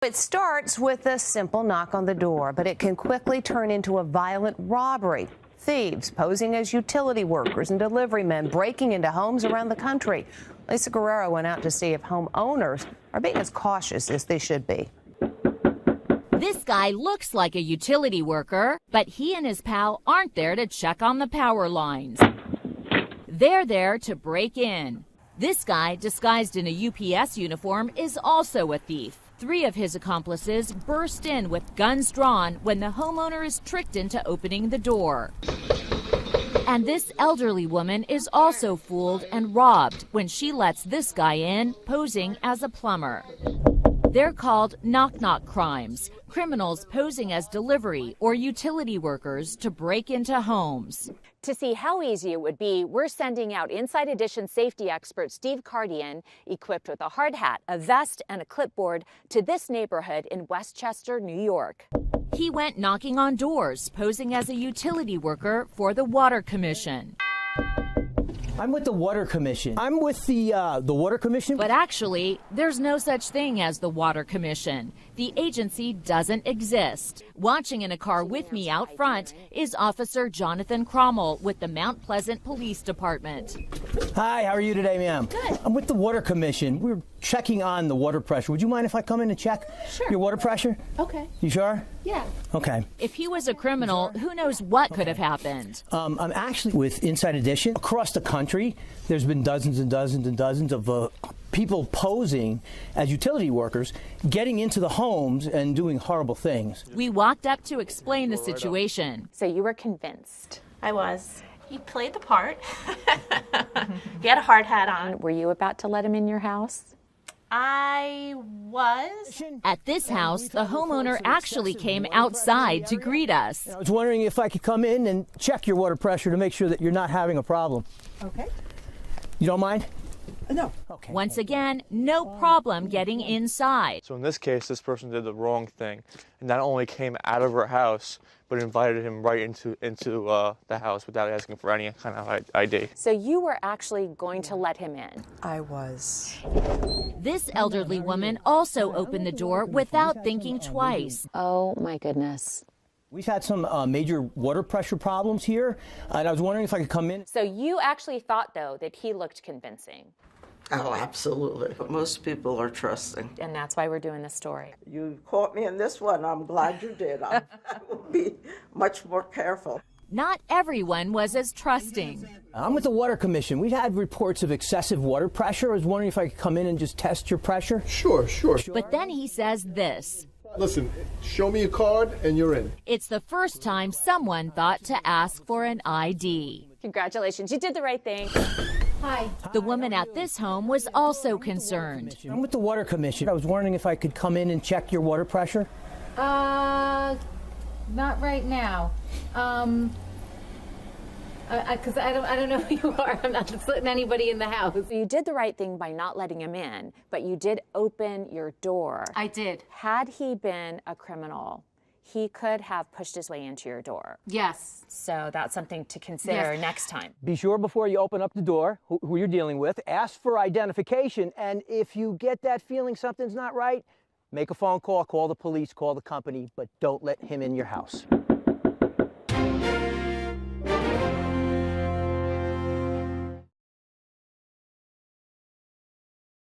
It starts with a simple knock on the door, but it can quickly turn into a violent robbery. Thieves posing as utility workers and delivery men breaking into homes around the country. Lisa Guerrero went out to see if homeowners are being as cautious as they should be. This guy looks like a utility worker, but he and his pal aren't there to check on the power lines. They're there to break in. This guy, disguised in a UPS uniform, is also a thief. 3 of his accomplices burst in with guns drawn when the homeowner is tricked into opening the door. And this elderly woman is also fooled and robbed when she lets this guy in, posing as a plumber. They're called knock-knock crimes, criminals posing as delivery or utility workers to break into homes. To see how easy it would be, we're sending out Inside Edition safety expert Steve Cardian, equipped with a hard hat, a vest, and a clipboard, to this neighborhood in Westchester, New York. He went knocking on doors, posing as a utility worker for the Water Commission. I'm with the Water Commission. I'm with the Water Commission. But actually, there's no such thing as the Water Commission. The agency doesn't exist. Watching in a car with me out front is Officer Jonathan Cromwell with the Mount Pleasant Police Department. Hi, how are you today, ma'am? Good. I'm with the Water Commission. We're checking on the water pressure. Would you mind if I come in and check your water pressure? Okay. You sure? Yeah. Okay. If he was a criminal, who knows what could have happened? I'm actually with Inside Edition. Across the country, there's been dozens and dozens and dozens of people posing as utility workers, getting into the homes and doing horrible things. We walked up to explain the situation. So you were convinced? I was. He played the part. He had a hard hat on. Were you about to let him in your house? I was. At this house, the homeowner actually came outside to greet us. I was wondering if I could come in and check your water pressure to make sure that you're not having a problem. Okay. You don't mind? No. Okay. Once again, no problem getting inside. So in this case, this person did the wrong thing and not only came out of her house, but invited him right into the house without asking for any kind of ID. So you were actually going to let him in? I was. This elderly woman also opened the door without thinking twice. Oh, my goodness. We've had some major water pressure problems here, and I was wondering if I could come in. So you actually thought, though, that he looked convincing? Oh, absolutely. Most people are trusting. And that's why we're doing this story. You caught me in this one. I'm glad you did. I will be much more careful. Not everyone was as trusting. I'm with the Water Commission. We've had reports of excessive water pressure. I was wondering if I could come in and just test your pressure. Sure. But then he says this. Listen, show me a card and you're in. It's the first time someone thought to ask for an ID. Congratulations, you did the right thing. Hi. The woman at this home was also concerned. I'm with the Water Commission. I was wondering if I could come in and check your water pressure. Not right now. Because I don't know who you are. I'm not just letting anybody in the house. You did the right thing by not letting him in, but you did open your door. I did. Had he been a criminal, he could have pushed his way into your door. Yes. So that's something to consider next time. Be sure before you open up the door who you're dealing with. Ask for identification, and if you get that feeling something's not right, make a phone call, call the police, call the company, but don't let him in your house.